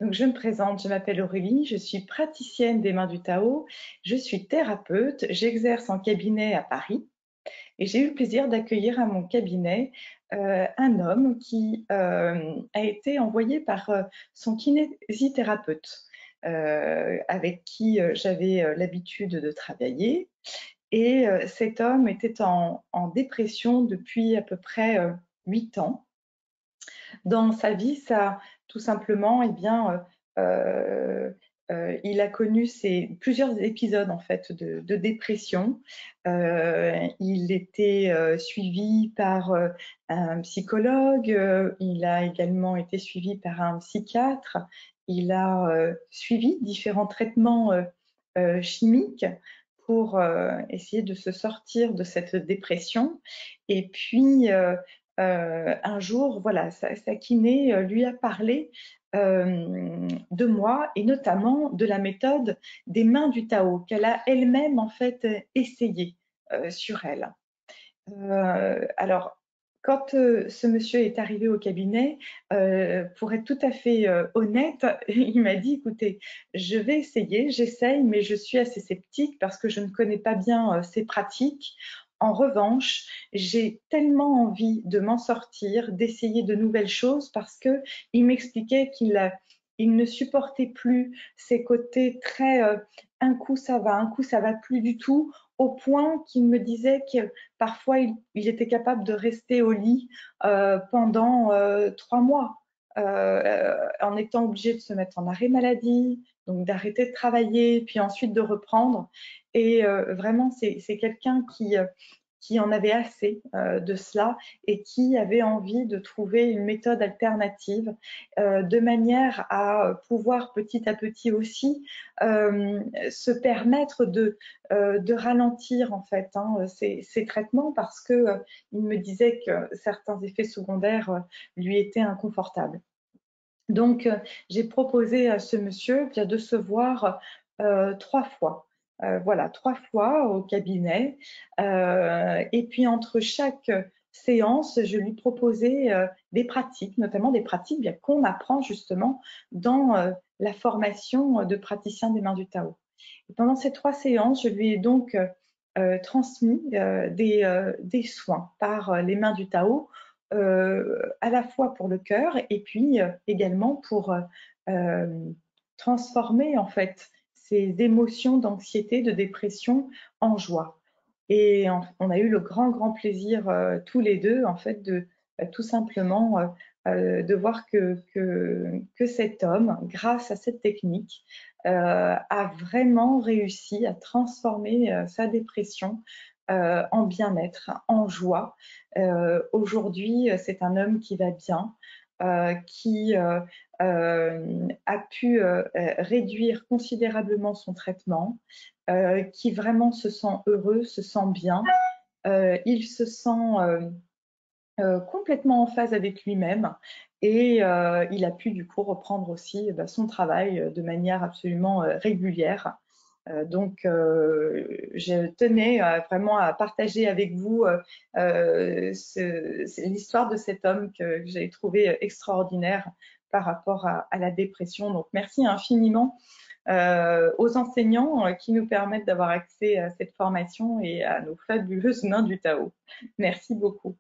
Donc, je me présente, je m'appelle Aurélie, je suis praticienne des mains du Tao, je suis thérapeute, j'exerce en cabinet à Paris et j'ai eu le plaisir d'accueillir à mon cabinet un homme qui a été envoyé par son kinésithérapeute avec qui j'avais l'habitude de travailler. Et cet homme était en dépression depuis à peu près 8 ans. Dans sa vie, ça, tout simplement, eh bien, il a connu plusieurs épisodes en fait de dépression. Il était suivi par un psychologue, il a également été suivi par un psychiatre, il a suivi différents traitements chimiques pour essayer de se sortir de cette dépression. Et puis, un jour, voilà, sa kiné lui a parlé de moi et notamment de la méthode des mains du Tao qu'elle a elle-même en fait essayée sur elle. Alors, quand ce monsieur est arrivé au cabinet, pour être tout à fait honnête, il m'a dit, écoutez, je vais essayer, j'essaye, mais je suis assez sceptique parce que je ne connais pas bien ces pratiques. En revanche, j'ai tellement envie de m'en sortir, d'essayer de nouvelles choses parce que il m'expliquait il ne supportait plus ces côtés très un coup ça va plus du tout, au point qu'il me disait que parfois il était capable de rester au lit pendant 3 mois, en étant obligé de se mettre en arrêt maladie, donc d'arrêter de travailler, puis ensuite de reprendre. Et vraiment, c'est quelqu'un qui en avait assez de cela et qui avait envie de trouver une méthode alternative de manière à pouvoir petit à petit aussi se permettre de ralentir en fait ces traitements parce que il me disait que certains effets secondaires lui étaient inconfortables. Donc, j'ai proposé à ce monsieur bien de se voir 3 fois. Voilà, 3 fois au cabinet. Et puis, entre chaque séance, je lui proposais des pratiques, notamment des pratiques bien qu'on apprend justement dans la formation de praticien des mains du Tao. Et pendant ces 3 séances, je lui ai donc transmis des soins par les mains du Tao, à la fois pour le cœur et puis également pour transformer en fait ces émotions d'anxiété, de dépression en joie. Et on a eu le grand plaisir tous les deux en fait de tout simplement de voir que cet homme, grâce à cette technique, a vraiment réussi à transformer sa dépression en bien-être, en joie. Aujourd'hui, c'est un homme qui va bien, qui a pu réduire considérablement son traitement, qui vraiment se sent heureux, se sent bien. Il se sent complètement en phase avec lui-même et il a pu du coup reprendre aussi son travail de manière absolument régulière. Donc, je tenais vraiment à partager avec vous l'histoire de cet homme que j'ai trouvé extraordinaire par rapport à la dépression. Donc, merci infiniment aux enseignants qui nous permettent d'avoir accès à cette formation et à nos fabuleuses mains du Tao. Merci beaucoup.